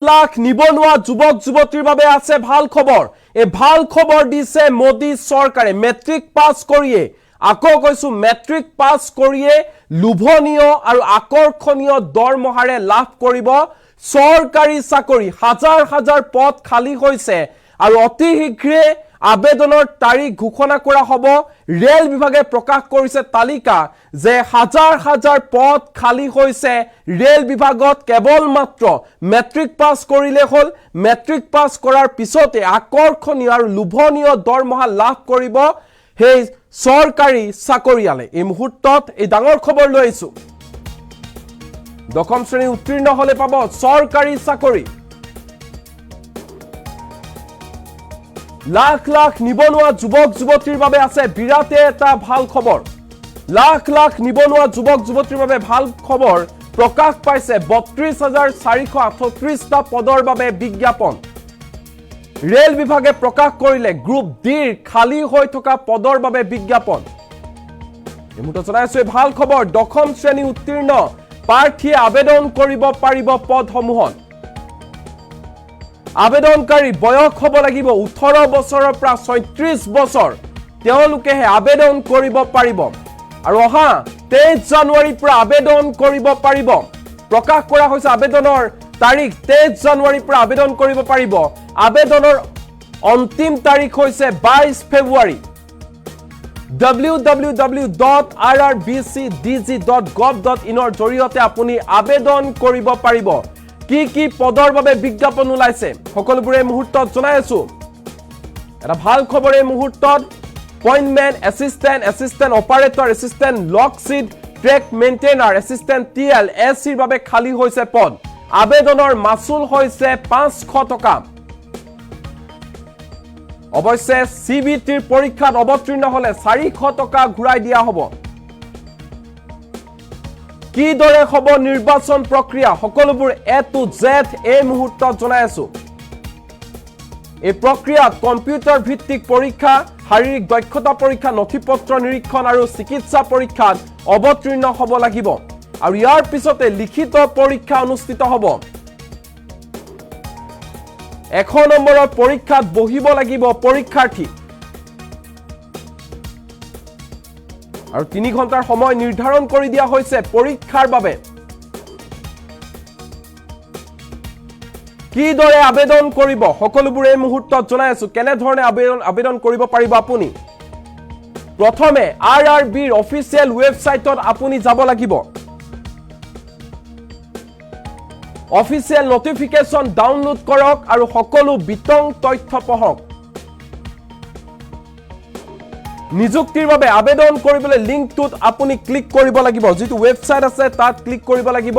লাখ নিবনুৱা যুৱক যুৱতীৰ বাবে আছে ভাল খবৰ। এই ভাল খবৰ দিছে মোদী চৰকাৰে। মেট্ৰিক পাছ কৰিয়ে, আকৌ কৈছো মেট্ৰিক পাছ কৰিয়ে লোভনীয় আৰু আকৰ্ষণীয় দৰমহাৰে লাভ কৰিব চৰকাৰী চাকৰি। হাজাৰ হাজাৰ পদ খালী হৈছে আৰু অতি শীঘ্ৰে আবেদনৰ তাৰিখ ঘোষণা কৰা হ'ব। ৰেল বিভাগে প্ৰকাশ কৰিছে তালিকা যে হাজাৰ হাজাৰ পদ খালী হৈছে ৰেল বিভাগত। কেৱল মাত্ৰ মেট্ৰিক পাছ কৰিলে হ'ল। মেট্ৰিক পাছ কৰাৰ পিছতে আকৰ্ষণীয় আৰু লোভনীয় দৰমহা লাভ কৰিব সেই চৰকাৰী চাকৰিয়ালে। এই মুহূৰ্তত এই ডাঙৰ খবৰ লৈ আহিছো। দশম শ্ৰেণী উত্তীৰ্ণ হলে পাব চৰকাৰী চাকৰি। লাখ লাখ নিবনুৱা যুৱক যুৱতীৰ বাবে আছে বিৰাটে এটা ভাল খবৰ। লাখ লাখ নিবনুৱা যুৱক যুৱতীৰ বাবে ভাল খবৰ। প্ৰকাশ পাইছে ৩২,৪৩৮টা পদৰ বাবে বিজ্ঞাপন। ৰেল বিভাগে প্ৰকাশ কৰিলে গ্ৰুপ ডিৰ খালী হৈ থকা পদৰ বাবে বিজ্ঞাপন। এই মুহূৰ্তত জনাইছো ভাল খবৰ। দশম শ্ৰেণী উত্তীৰ্ণ প্ৰাৰ্থীয়ে আবেদন কৰিব পাৰিব পদসমূহত। আবেদনকাৰী বয়স হ'ব লাগিব ১৮ বছৰৰ পৰা ৩৬ বছৰ। তেওঁলোকেহে আবেদন কৰিব পাৰিব আৰু অহা ২৩ জানুৱাৰীৰ পৰা আবেদন কৰিব পাৰিব। প্ৰকাশ কৰা হৈছে আবেদনৰ তাৰিখ ২৩ জানুৱাৰীৰ পৰা আবেদন কৰিব পাৰিব। আবেদনৰ অন্তিম তাৰিখ হৈছে ২২ ফেব্ৰুৱাৰী। www.rrbcdg.gov.in ৰ জৰিয়তে আপুনি আবেদন কৰিব পাৰিব। কি পদৰ বাবে বিজ্ঞাপন ওলাইছে সকলোবোৰ এই মুহূৰ্তত জনাই আছো। এটা ভাল খবৰ এই মুহূৰ্তত। Pointmen, assistant operator, assistant loco shed, track maintainer, assistant TL, SCৰ বাবে খালী হৈছে পদ। আবেদনৰ মাচুল হৈছে ৫০০ টকা। অৱশ্যে CBTৰ পৰীক্ষাত অৱতীৰ্ণ হলে ৪০০ টকা ঘূৰাই দিয়া হ'ব। কিদৰে হ'ব নিৰ্বাচন প্ৰক্ৰিয়া সকলোবোৰ A to Z এই মুহূৰ্তত জনাই আছো। এই প্ৰক্ৰিয়াত কম্পিউটাৰ ভিত্তিক পৰীক্ষা, শাৰীৰিক দক্ষতা পৰীক্ষা, নথিপত্ৰ নিৰীক্ষণ আৰু চিকিৎসা পৰীক্ষাত অৱতীৰ্ণ হ'ব লাগিব আৰু ইয়াৰ পিছতে লিখিত পৰীক্ষা অনুষ্ঠিত হ'ব। ১০০ নম্বৰৰ পৰীক্ষাত বহিব লাগিব পৰীক্ষাৰ্থী আৰু ৩ ঘণ্টাৰ সময় নিৰ্ধাৰণ কৰি দিয়া হৈছে পৰীক্ষাৰ বাবে। কিদৰে আবেদন কৰিব সকলোবোৰ এই মুহূৰ্তত জনাই আছো। কেনেধৰণে আবেদন কৰিব পাৰিব আপুনি। প্ৰথমে RRBৰ অফিচিয়েল ৱেবছাইটত আপুনি যাব লাগিব। অফিচিয়েল নটিফিকেশ্যন ডাউনলোড কৰক আৰু সকলো বিতং তথ্য পঢ়ক। নিযুক্তিৰ বাবে আবেদন কৰিবলৈ লিংকটোত আপুনি ক্লিক কৰিব লাগিব। যিটো ৱেবছাইট আছে তাত ক্লিক কৰিব লাগিব।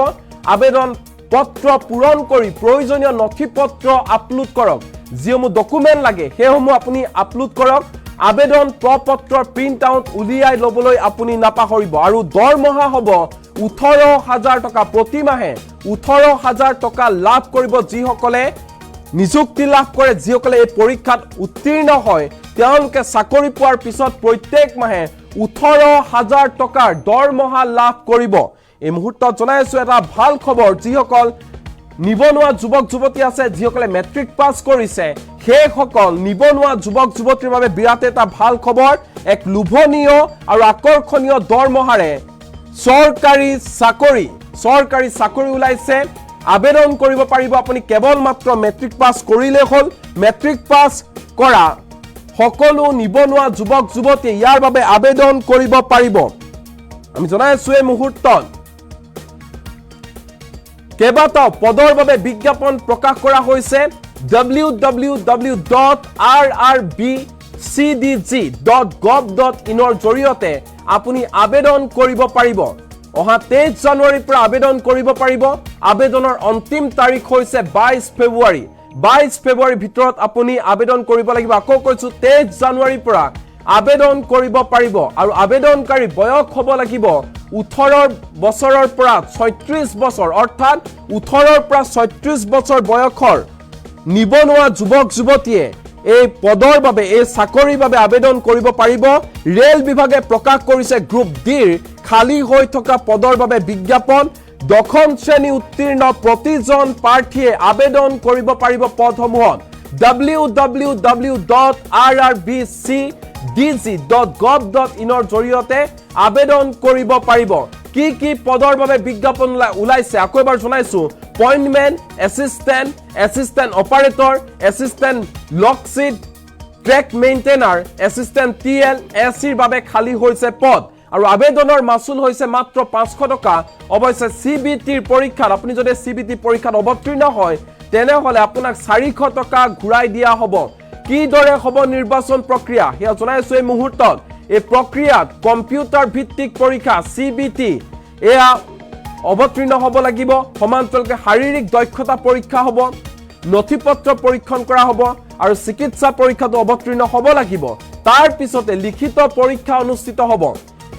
আবেদন পত্ৰ পূৰণ কৰি প্ৰয়োজনীয় নথিপত্ৰ আপলোড কৰক। যিসমূহ ডকুমেণ্ট লাগে সেইসমূহ আপুনি আপলোড কৰক। আবেদন প্ৰপত্ৰৰ প্ৰিণ্ট আউট উলিয়াই ল'বলৈ আপুনি নাপাহৰিব আৰু দৰমহা হ'ব ১৮,০০০ টকা প্ৰতি মাহে। ১৮,০০০ টকা লাভ কৰিব যিসকলে নিযুক্তি লাভ কৰে, যিসকলে এই পৰীক্ষাত উত্তীৰ্ণ হয়। তেওঁলোকে চাকৰি পোৱাৰ পিছত প্ৰত্যেক মাহে ১৮,০০০ টকাৰ দৰমহা লাভ কৰিব। এই মুহূৰ্তত জনাই আছো এটা ভাল খবৰ। যিসকল নিবনুৱা যুৱক যুৱতী আছে, যিসকলে মেট্ৰিক পাছ কৰিছে, সেইসকল নিবনুৱা যুৱক যুৱতীৰ বাবে বিৰাট এটা ভাল খবৰ। এক লোভনীয় আৰু আকৰ্ষণীয় দৰমহাৰে চৰকাৰী চাকৰি ওলাইছে। আবেদন কৰিব পাৰিব আপুনি। কেৱল মাত্ৰ মেট্ৰিক পাছ কৰিলে হ'ল। মেট্ৰিক পাছ কৰা সকলো নিবনুৱা যুৱক যুৱতীয়ে ইয়াৰ বাবে আবেদন কৰিব পাৰিব। আমি জনাই আছো এই মুহূৰ্তত কেইবাটাও পদৰ বাবে বিজ্ঞাপন প্ৰকাশ কৰা হৈছে। www.rrbcdg.gov.in ৰ জৰিয়তে আপুনি আবেদন কৰিব পাৰিব। অহা ২৩ জানুৱাৰীৰ পৰা আবেদন কৰিব পাৰিব। আবেদনৰ অন্তিম তাৰিখ হৈছে ২২ ফেব্ৰুৱাৰী। ২২ ফেব্ৰুৱাৰীৰ ভিতৰত আপুনি আবেদন কৰিব লাগিব। আকৌ কৈছো ২৩ জানুৱাৰীৰ পৰা আবেদন কৰিব পাৰিব আৰু আবেদনকাৰী বয়স হ'ব লাগিব ১৮ বছৰৰ পৰা ৩৬ বছৰ, অৰ্থাৎ ১৮ৰ পৰা ৩৬ বছৰ বয়সৰ নিবনুৱা যুৱক যুৱতীয়ে এই পদৰ বাবে, এই চাকৰিৰ বাবে আবেদন কৰিব পাৰিব। ৰেল বিভাগে প্ৰকাশ কৰিছে গ্ৰুপ ডিৰ খালী হৈ থকা পদৰ বাবে বিজ্ঞাপন। দশম শ্ৰেণী উত্তীৰ্ণ প্ৰতিজন প্ৰাৰ্থীয়ে আবেদন কৰিব পাৰিব পদসমূহত www.rrbcdg.gov.in ৰ জৰিয়তে আবেদন কৰিব পাৰিব কি কি পদৰ বাবে বিজ্ঞাপন ওলাইছে আকৌ এবাৰ জনাইছো pointmen assistant operator assistant loco shed track maintainer assistant TL এসিৰ বাবে খালী হৈছে পদ আৰু আবেদনৰ মাসুল হৈছে মাত্ৰ 500 টকা অৱশ্যে সিবিটিৰ পৰীক্ষাত আপুনি যদি সিবিটি পৰীক্ষাত অৱতীৰ্ণ হয় তেনেহলে আপোনাক 400 টকা ঘূৰাই দিয়া হ'ব কি দৰে হ'ব নিৰ্বাচন প্ৰক্ৰিয়া হেয়া জনাইছো এই মুহূৰ্তত এই প্ৰক্ৰিয়াত কম্পিউটাৰ ভিত্তিক পৰীক্ষা সিবিটি এয়া অৱতীৰ্ণ হ'ব লাগিব সমান্তৰালকৈ শাৰীৰিক দক্ষতা পৰীক্ষা হ'ব নথিপত্ৰ পৰীক্ষণ কৰা হ'ব আৰু চিকিৎসা পৰীক্ষাটো অৱতীৰ্ণ হ'ব লাগিব তাৰ পিছতে লিখিত পৰীক্ষা অনুষ্ঠিত হ'ব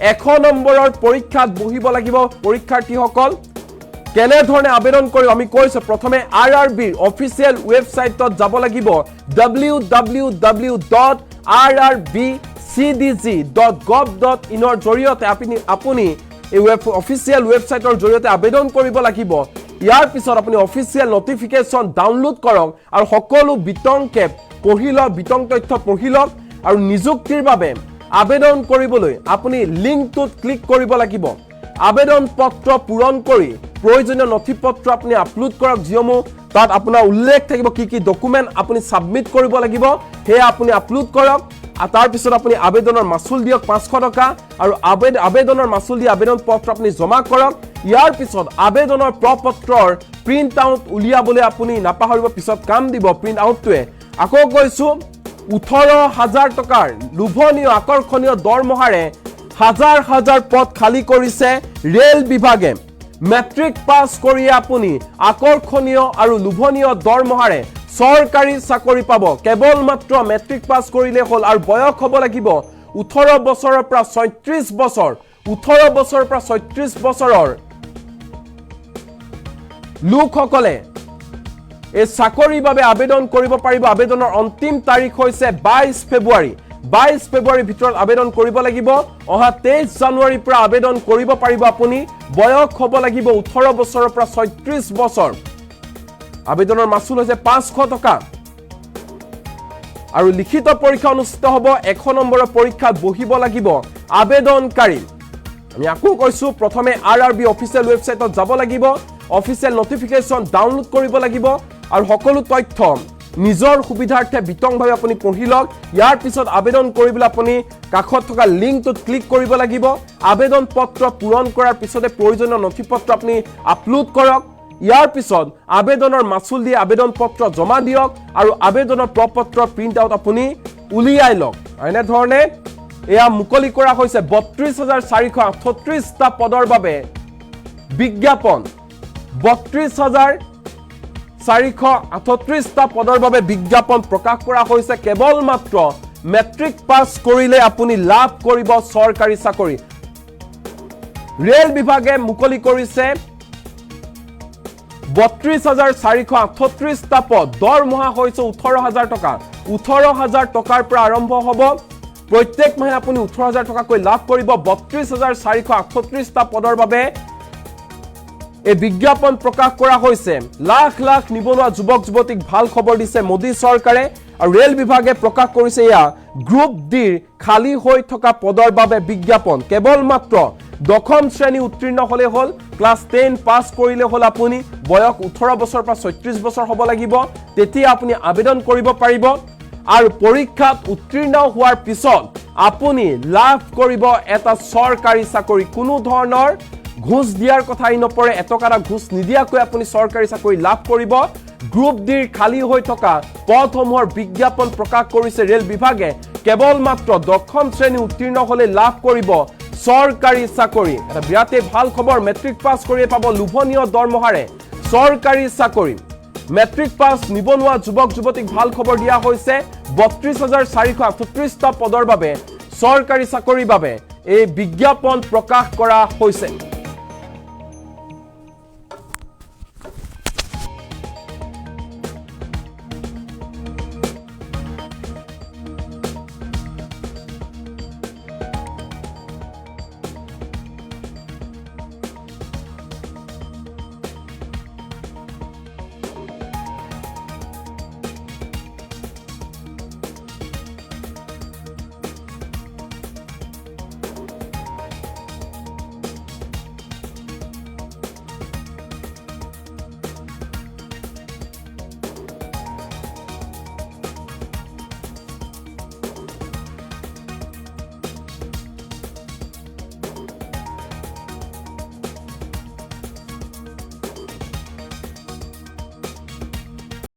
1 নম্বৰৰ পৰীক্ষাত বহিব লাগিব পৰীক্ষাৰ্থীসকল কেনে ধৰণে আবেদন কৰিব আমি কৈছো প্ৰথমে আৰআৰবিৰ অফিচিয়েল ৱেবছাইটত যাব লাগিব www.rrbcdg.gov.in ৰ জৰিয়তে আপুনি এই অফিচিয়েল ৱেবছাইটৰ জৰিয়তে আবেদন কৰিব লাগিব ইয়াৰ পিছত আপুনি অফিচিয়েল নটিফিকেশন ডাউনলোড কৰক আৰু সকলো বিতংকে পঢ়িলক বিতং তথ্য পঢ়িলক আৰু নিযুক্তিৰ বাবে আবেদন কৰিবলৈ আপুনি লিংকটোত ক্লিক কৰিব লাগিব আবেদন পত্ৰ পূৰণ কৰি প্ৰয়োজনীয় নথিপত্ৰ আপুনি আপলোড কৰক জিঅমো তাত আপোনাৰ উল্লেখ থাকিব কি কি ডকুমেন্ট আপুনি সাবমিট কৰিব লাগিব হে আপুনি আপলোড কৰক আৰু তাৰ পিছত আপুনি আবেদনৰ মাসুল দিয়ক 500 টকা আৰু আবেদনৰ মাসুল দি আবেদন পত্ৰ আপুনি জমা কৰক ইয়াৰ পিছত আবেদনৰ প্ৰপত্ৰৰ প্ৰিন্ট আউট উলিয়াবলৈ আপুনি নাপাহৰিব পিছত কাম দিব প্ৰিন্ট আউটটোৱে আকৌ কৈছো 18000 টকাৰ লোভনীয় আকৰ্ষণীয় দৰমহাৰে হাজাৰ হাজাৰ পদ খালী কৰিছে ৰেল বিভাগে মেট্ৰিক পাছ কৰি আপুনি আকৰ্ষণীয় আৰু লোভনীয় দৰমহাৰে চৰকাৰী চাকৰি পাব কেৱল মাত্ৰ মেট্ৰিক পাছ কৰিলে হ'ল আৰু বয়স হ'ব লাগিব 18 বছৰৰ পৰা 36 বছৰ 18 বছৰৰ পৰা 36 বছৰৰ লোকসকলে এই চাকৰিৰ বাবে আবেদন কৰিব পাৰিব আবেদনৰ অন্তিম তাৰিখ হৈছে 22 ফেব্ৰুৱাৰীৰ ভিতৰত আবেদন কৰিব লাগিব অহা 23 জানুৱাৰীৰ পৰা আবেদন কৰিব পাৰিব আপুনি বয়স হ'ব লাগিব 18 বছৰৰ পৰা 36 বছৰ আবেদনৰ মাসুল হৈছে 500 টকা আৰু লিখিত পৰীক্ষা অনুষ্ঠিত হ'ব 1 নম্বৰৰ পৰীক্ষাত বহিব লাগিব আবেদনকাৰী আমি আকৌ কৈছো প্ৰথমে আৰআৰবি অফিচিয়েল ৱেবছাইটত যাব লাগিব অফিচিয়েল নটিফিকেশন ডাউনলোড কৰিব লাগিব আৰু সকলো তথ্য নিজৰ সুবিধাৰ্থে বিতংভাৱে আপুনি পঢ়িলক ইয়াৰ পিছত আবেদন কৰিবলৈ আপুনি কাখত থকা লিংকটোত ক্লিক কৰিব লাগিব আবেদন পত্ৰ পূৰণ কৰাৰ পিছতে প্ৰয়োজনীয় নথিপত্ৰ আপুনি আপলোড কৰক ইয়াৰ পিছত আবেদনৰ মাসুল দি আবেদন পত্ৰ জমা দিয়ক আৰু আবেদনৰ প্ৰপত্ৰ প্ৰিন্ট আউট আপুনি উলিয়াই লওক এনে ধৰণে এয়া মুকলি কৰা হৈছে 32438 টা পদৰ বাবে বিজ্ঞাপন 32438 টা পদৰ বাবে বিজ্ঞাপন প্ৰকাশ কৰা হৈছে কেৱল মাত্ৰ মেট্ৰিক পাছ কৰিলে আপুনি লাভ কৰিব চৰকাৰী চাকৰি ৰেল বিভাগে মুকলি কৰিছে 32438 টা পদ দৰমহা হৈছে 18000 টকা 18000 টকাৰ পৰা আৰম্ভ হ'ব প্ৰত্যেক মাহে আপুনি 18000 টকা কৈ লাভ কৰিব 32438 টা পদৰ বাবে এই বিজ্ঞাপন প্ৰকাশ কৰা হৈছে লাখ লাখ নিবনুৱা যুৱক যুৱতীক ভাল খবৰ দিছে মোদী চৰকাৰে আৰু ৰেল বিভাগে প্ৰকাশ কৰিছে ইয়া গ্ৰুপ ডিৰ খালী হৈ থকা পদৰ বাবে বিজ্ঞাপন কেৱল মাত্ৰ দশম শ্ৰেণী উত্তীৰ্ণ হলে হল ক্লাস 10 পাস কৰিলে হল আপুনি বয়স 18 বছৰৰ পৰা 36 বছৰ হ'ব লাগিব তেতিয়া আপুনি আবেদন কৰিব পাৰিব আৰু পৰীক্ষাত উত্তীৰ্ণ হোৱাৰ পিছত আপুনি লাভ কৰিব এটা চৰকাৰী চাকৰি কোনো ধৰণৰ ঘুষ দিয়াৰ কথাই নপৰে এটকাটা ঘুষ নিদিয়াকৈ আপুনি চৰকাৰী চাকৰি লাভ কৰিব গ্ৰুপ ডিৰ খালী হৈ থকা পদসমূহৰ বিজ্ঞাপন প্ৰকাশ কৰিছে ৰেল বিভাগে কেৱল মাত্ৰ দশম শ্ৰেণী উত্তীৰ্ণ হলে লাভ কৰিব চৰকাৰী চাকৰি এটা বিৰাতে ভাল খবৰ মেট্ৰিক পাছ কৰি পাব লোভনীয় দৰমহাৰে চৰকাৰী চাকৰি মেট্ৰিক পাছ নিবনুৱা যুৱক যুৱতীক ভাল খবৰ দিয়া হৈছে 32438 টা পদৰ বাবে চৰকাৰী চাকৰিৰ বাবে এই বিজ্ঞাপন প্ৰকাশ কৰা হৈছে